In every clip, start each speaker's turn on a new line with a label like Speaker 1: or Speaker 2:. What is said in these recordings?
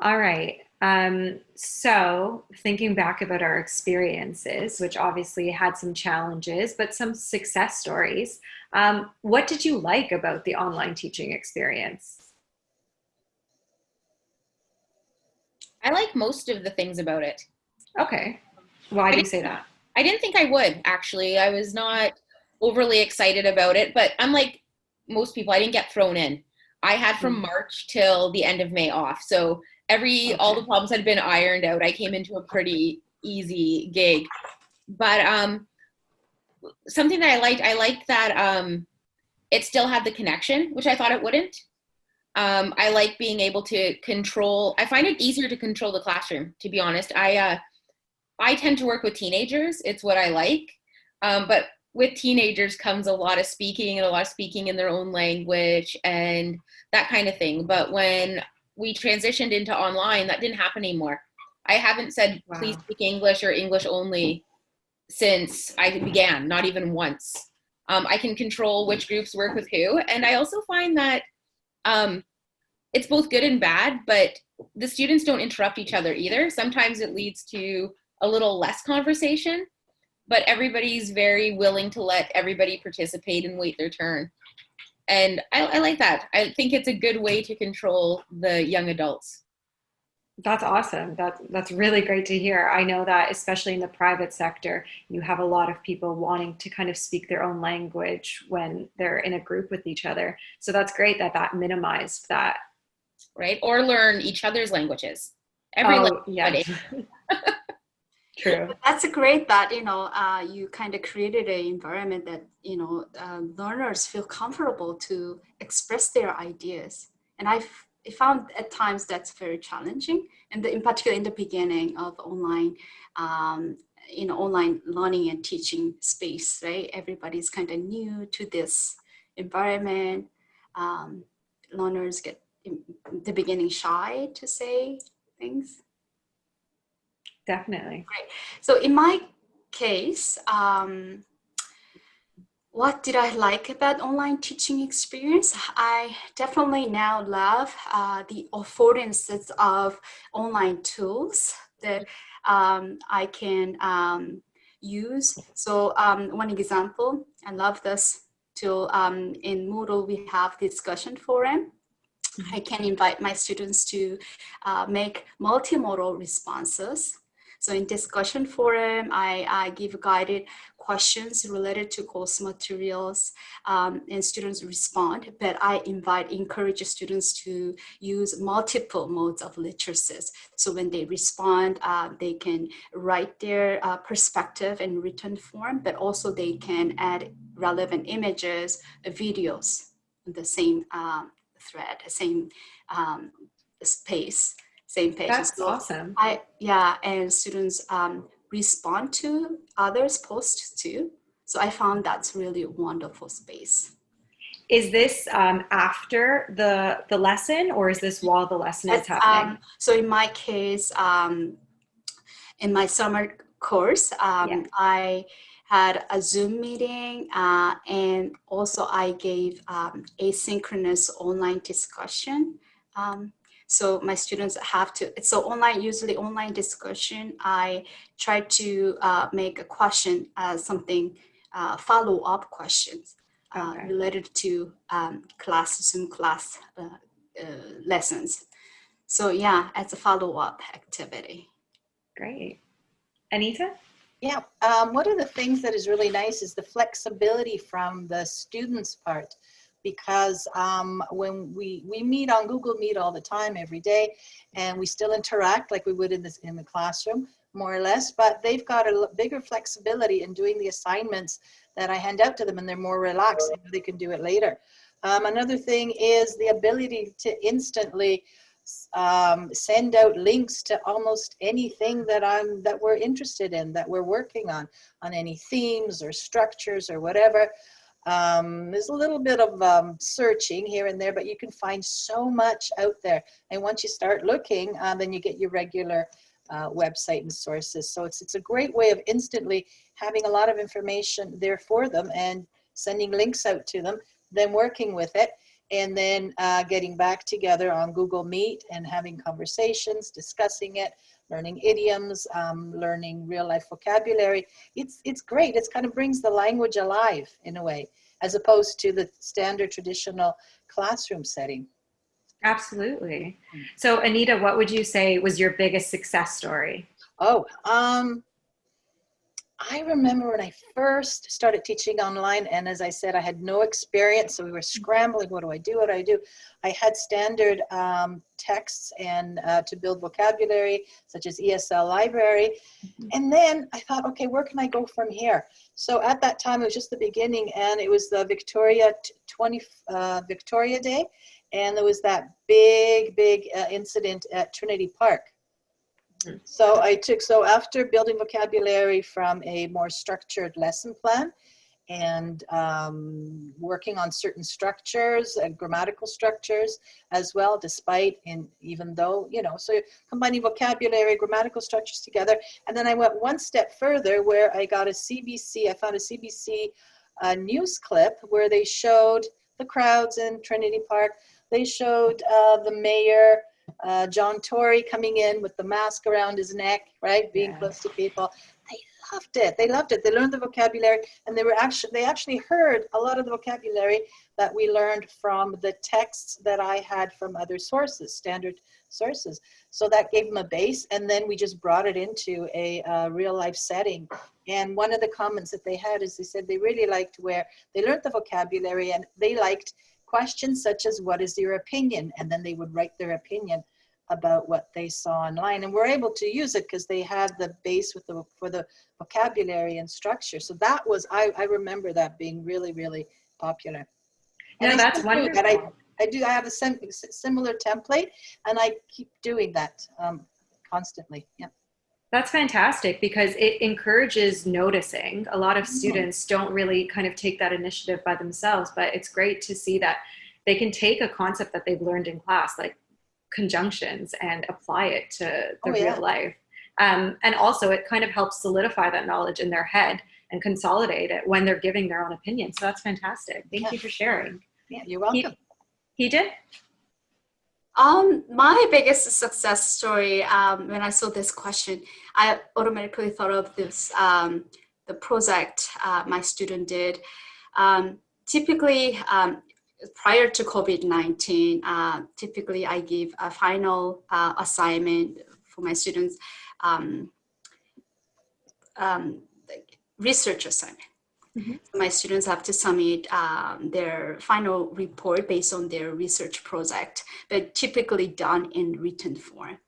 Speaker 1: All right. So thinking back about our experiences, which obviously had some challenges, but some success stories, what did you like about the online teaching experience?
Speaker 2: I like most of the things about it.
Speaker 1: Okay. Why
Speaker 2: I
Speaker 1: do you
Speaker 2: didn't,
Speaker 1: say that?
Speaker 2: I didn't think I would, actually. I was not overly excited about it, but unlike most people, I didn't get thrown in. I had from
Speaker 1: Mm,
Speaker 2: March till the end of May off. So all the
Speaker 1: okay.
Speaker 2: problems had been ironed out. I came into a pretty easy gig. But something that I liked that it still had the connection, which I thought it wouldn't. I like being able to control. I find it easier to control the classroom, to be honest. I tend to work with teenagers. It's what I like. But with teenagers comes a lot of speaking and a lot of speaking in their own language and that kind of thing. But when we transitioned into online, that didn't happen anymore. I haven't said, please
Speaker 1: Wow.
Speaker 2: speak English or English only since I began, not even once. I can control which groups work with who. And I also find that um, it's both good and bad, but the students don't interrupt each other either. Sometimes it leads to a little less conversation, but everybody's very willing to let everybody participate and wait their turn. And I like that. I think it's a good way to control the young adults.
Speaker 1: That's awesome. That's really great to hear. I know that especially in the private sector, you have a lot of people wanting to kind of speak their own language when they're in a group with each other. So that's great that that minimized that.
Speaker 2: Right? Or learn each other's languages. Every language
Speaker 1: Oh, yeah,
Speaker 2: nowadays.
Speaker 1: true.
Speaker 3: That's a great that, you kind of created an environment that, learners feel comfortable to express their ideas. And I found at times that's very challenging. And in particular, in the beginning of online learning and teaching space, right? Everybody's kind of new to this environment. Um, Learners get in the beginning shy to say things.
Speaker 1: Definitely.
Speaker 3: Great. So in my case, what did I like about online teaching experience? I definitely now love the affordances of online tools that I can use. So one example, I love this tool. In Moodle, we have discussion forum. I can invite my students to make multimodal responses. So in discussion forum, I give guided questions related to course materials and students respond, but I encourage students to use multiple modes of literacy. So when they respond, they can write their perspective in written form, but also they can add relevant images, videos, the same thread, same space, same page.
Speaker 1: That's
Speaker 3: So
Speaker 1: awesome.
Speaker 3: and students respond to others' posts too. So I found that's really a wonderful space.
Speaker 1: Is this after the lesson or is this while the lesson is
Speaker 3: That's,
Speaker 1: happening?
Speaker 3: so in my case, in my summer course,
Speaker 1: Yeah.
Speaker 3: I had a Zoom meeting and also I gave asynchronous online discussion. So my students have to, so online, usually online discussion, I try to make a question, something, follow-up questions
Speaker 1: Okay.
Speaker 3: related to Zoom class lessons. So yeah, as a follow-up activity.
Speaker 1: Great. Anita?
Speaker 4: Yeah, one of the things that is really nice is the flexibility from the students' part, because when we meet on Google Meet all the time, every day, and we still interact like we would in the classroom, more or less, but they've got a bigger flexibility in doing the assignments that I hand out to them, and they're more relaxed and they can do it later. Another thing is the ability to instantly send out links to almost anything that we're interested in, that we're working on any themes or structures or whatever. There's a little bit of searching here and there, but you can find so much out there. And once you start looking, then you get your regular website and sources. So it's a great way of instantly having a lot of information there for them and sending links out to them, then working with it. and then getting back together on Google Meet and having conversations, discussing it, learning idioms, learning real life vocabulary. It's great. It kind of brings the language alive in a way, as opposed to the standard traditional classroom setting.
Speaker 1: Absolutely. So Anita, what would you say was your biggest success story?
Speaker 4: Oh, I remember when I first started teaching online, and as I said, I had no experience, so we were scrambling. What do I do? What do I do? I had standard texts and to build vocabulary, such as ESL library. And then I thought, okay, where can I go from here? So at that time, it was just the beginning, and it was the Victoria Day, and there was that big incident at Trinity Park. So after building vocabulary from a more structured lesson plan and working on certain structures, grammatical structures as well, even though, so combining vocabulary, grammatical structures together. And then I went one step further where I found a CBC news clip where they showed the crowds in Trinity Park. They showed the mayor, John Tory, coming in with the mask around his neck, right, being close to people. They loved it. They learned the vocabulary, and they actually heard a lot of the vocabulary that we learned from the texts that I had from other sources, standard sources. So that gave them a base, and then we just brought it into a real life setting. And one of the comments that they had is they said they really liked where they learned the vocabulary, and they liked questions such as, what is your opinion? And then they would write their opinion about what they saw online, and we're able to use it because they had the base for the vocabulary and structure. So that was, I remember that being really, really popular. And
Speaker 1: No, that's wonderful.
Speaker 4: I have a similar template, and I keep doing that constantly. Yeah.
Speaker 1: That's fantastic because it encourages noticing. A lot of students don't really kind of take that initiative by themselves, but it's great to see that they can take a concept that they've learned in class, like conjunctions, and apply it to the real life. And also it kind of helps solidify that knowledge in their head and consolidate it when they're giving their own opinion. So that's fantastic. Thank you for sharing.
Speaker 4: Yeah, you're welcome.
Speaker 1: He did?
Speaker 3: My biggest success story, when I saw this question, I automatically thought of this, the project my student did. Typically, prior to COVID-19, typically I give a final assignment for my students, research assignment. So my students have to submit their final report based on their research project, but typically done in written form.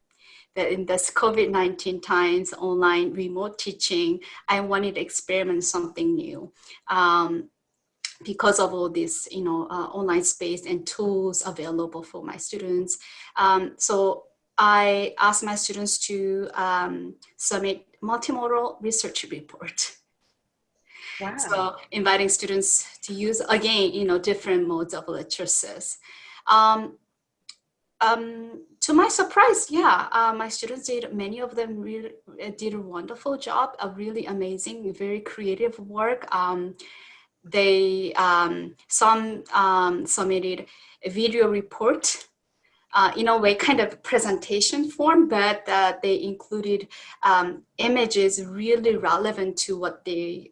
Speaker 3: But in this COVID-19 times, online remote teaching, I wanted to experiment something new. Because of all this, online space and tools available for my students. So I asked my students to submit multimodal research report.
Speaker 1: Wow.
Speaker 3: So inviting students to use, again, different modes of literacies. To my surprise, my students many of them really did a wonderful job, a really amazing, very creative work. They some submitted a video report in a way, kind of presentation form, but they included images really relevant to what they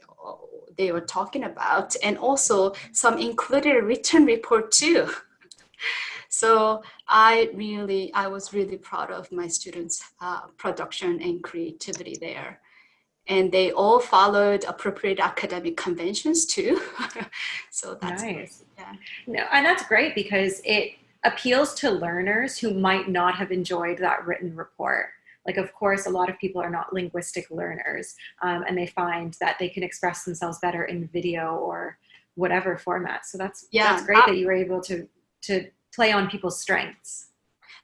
Speaker 3: were talking about, and also some included a written report too. So I was really proud of my students' production and creativity there. And they all followed appropriate academic conventions too. So that's
Speaker 1: nice.
Speaker 3: Yeah.
Speaker 1: No, and that's great because it appeals to learners who might not have enjoyed that written report. Like, of course, a lot of people are not linguistic learners, and they find that they can express themselves better in video or whatever format. So that's great that you were able to play on people's strengths.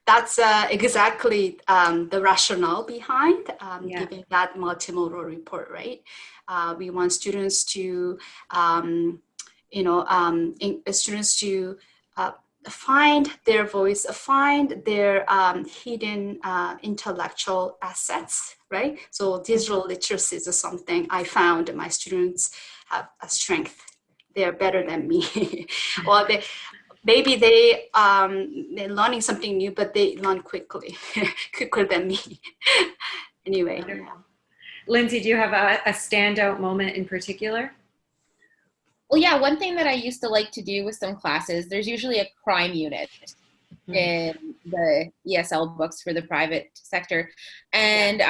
Speaker 3: That's exactly the rationale behind giving that multimodal report, right? We want students to, find their voice, find their hidden intellectual assets, right? So digital literacy is something I found my students have a strength. They're better than me. Well, maybe they're learning something new, but they learn quickly, quicker than me. Anyway, yeah.
Speaker 1: Lindsay, do you have a standout moment in particular?
Speaker 2: Well, yeah, one thing that I used to like to do with some classes, there's usually a crime unit in the ESL books for the private sector. And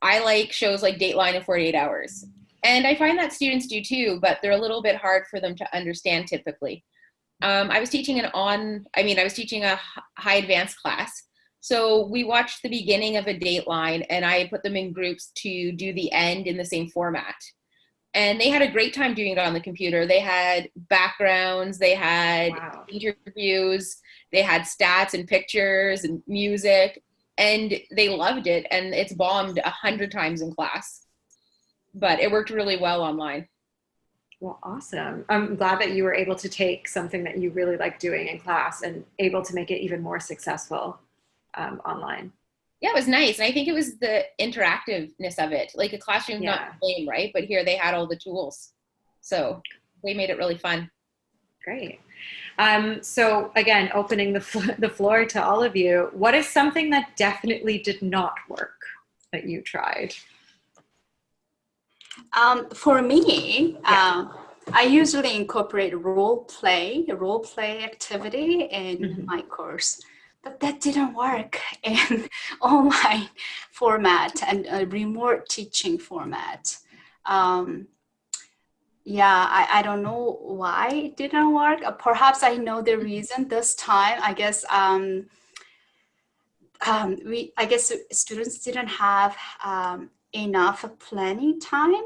Speaker 2: I like shows like Dateline and 48 Hours. And I find that students do too, but they're a little bit hard for them to understand typically. I was teaching I was teaching a high advanced class. So we watched the beginning of a Dateline and I put them in groups to do the end in the same format. And they had a great time doing it on the computer. They had backgrounds, they had interviews, they had stats and pictures and music, and they loved it. And it's bombed 100 times in class, but it worked really well online.
Speaker 1: Well, awesome. I'm glad that you were able to take something that you really like doing in class and able to make it even more successful online.
Speaker 2: Yeah, it was nice. And I think it was the interactiveness of it. Like a classroom's not the same, right? But here they had all the tools. So they made it really fun.
Speaker 1: Great. So again, opening the floor to all of you, what is something that definitely did not work that you tried?
Speaker 3: For me, I usually incorporate role play activity in my course. But that didn't work in online format and a remote teaching format. I don't know why it didn't work. Perhaps I know the reason this time. I guess students didn't have enough planning time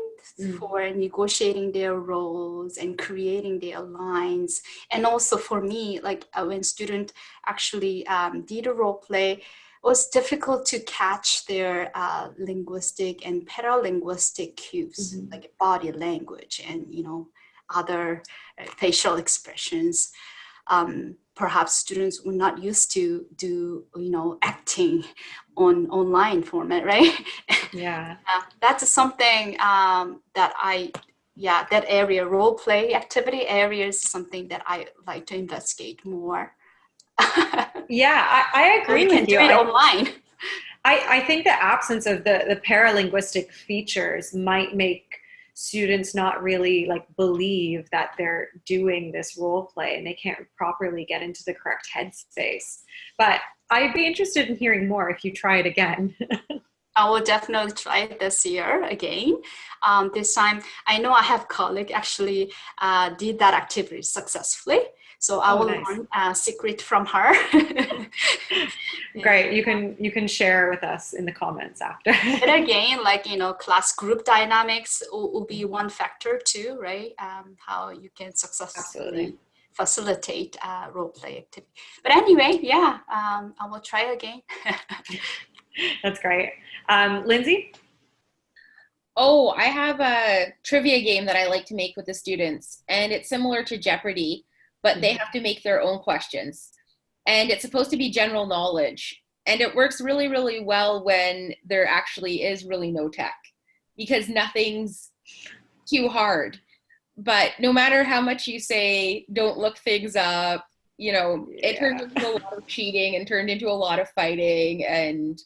Speaker 3: for negotiating their roles and creating their lines. And also for me, like when student actually did a role play, it was difficult to catch their linguistic and paralinguistic cues, like body language and, other facial expressions. Perhaps students were not used to do, acting on online format, right?
Speaker 1: Yeah.
Speaker 3: That's something that area, role play activity area is something that I like to investigate more.
Speaker 1: Yeah, I agree with you.
Speaker 3: Do it online.
Speaker 1: I think the absence of the paralinguistic features might make students not really believe that they're doing this role play and they can't properly get into the correct headspace. But I'd be interested in hearing more if you try it again.
Speaker 3: I will definitely try it this year again. This time, I know I have colleague actually did that activity successfully. So I will learn a secret from her.
Speaker 1: Great. You can share with us in the comments after.
Speaker 3: And again, class group dynamics will be one factor too, right? How you can successfully facilitate role play activity. But anyway, I will try again.
Speaker 1: That's great. Lindsay?
Speaker 2: Oh, I have a trivia game that I like to make with the students, and it's similar to Jeopardy, but they have to make their own questions. And it's supposed to be general knowledge. And it works really, really well when there actually is really no tech, because nothing's too hard. But no matter how much you say, don't look things up, it turned into a lot of cheating and turned into a lot of fighting and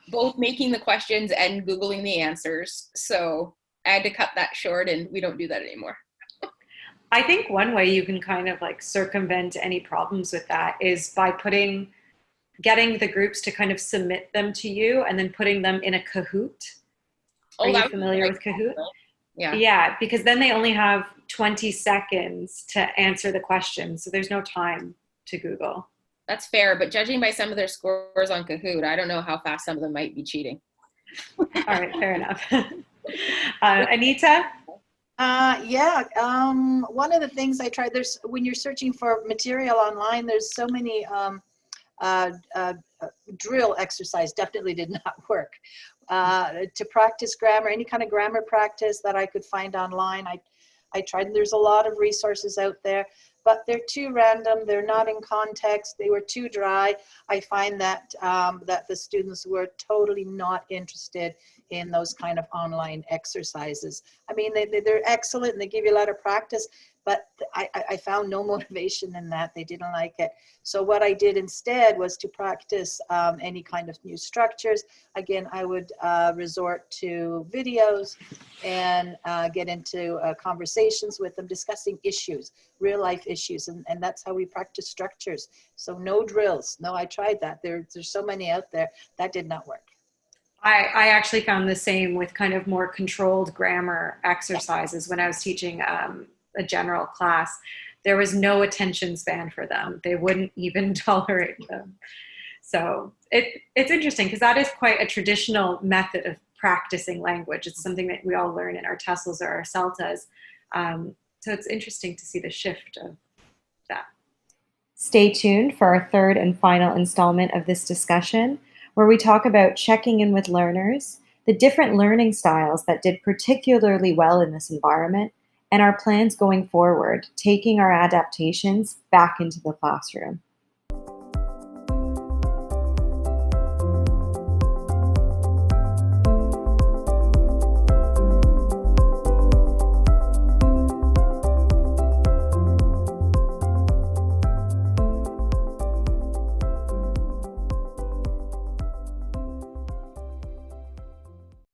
Speaker 2: both making the questions and Googling the answers. So I had to cut that short, and we don't do that anymore.
Speaker 1: I think one way you can kind of circumvent any problems with that is by getting the groups to kind of submit them to you and then putting them in a Kahoot. Are you familiar with Kahoot?
Speaker 2: Yeah.
Speaker 1: Yeah, because then they only have 20 seconds to answer the question. So there's no time to Google.
Speaker 2: That's fair, but judging by some of their scores on Kahoot, I don't know how fast some of them might be cheating.
Speaker 1: All right, fair enough. Anita?
Speaker 4: One of the things I tried, when you're searching for material online, there's so many drill exercise definitely did not work. To practice grammar, any kind of grammar practice that I could find online, I tried. There's a lot of resources out there, but they're too random. They're not in context. They were too dry. I find that that the students were totally not interested in those kind of online exercises. I mean, they're excellent and they give you a lot of practice, but I found no motivation in that. They didn't like it. So what I did instead was to practice any kind of new structures. Again, I would resort to videos and get into conversations with them, discussing issues, real life issues. And that's how we practice structures. So no drills. No, I tried that. There's so many out there. That did not work.
Speaker 1: I actually found the same with kind of more controlled grammar exercises when I was teaching a general class. There was no attention span for them. They wouldn't even tolerate them. So it's interesting because that is quite a traditional method of practicing language. It's something that we all learn in our TESLs or our CELTAs. So it's interesting to see the shift of that. Stay tuned for our third and final installment of this discussion, where we talk about checking in with learners, the different learning styles that did particularly well in this environment, and our plans going forward, taking our adaptations back into the classroom.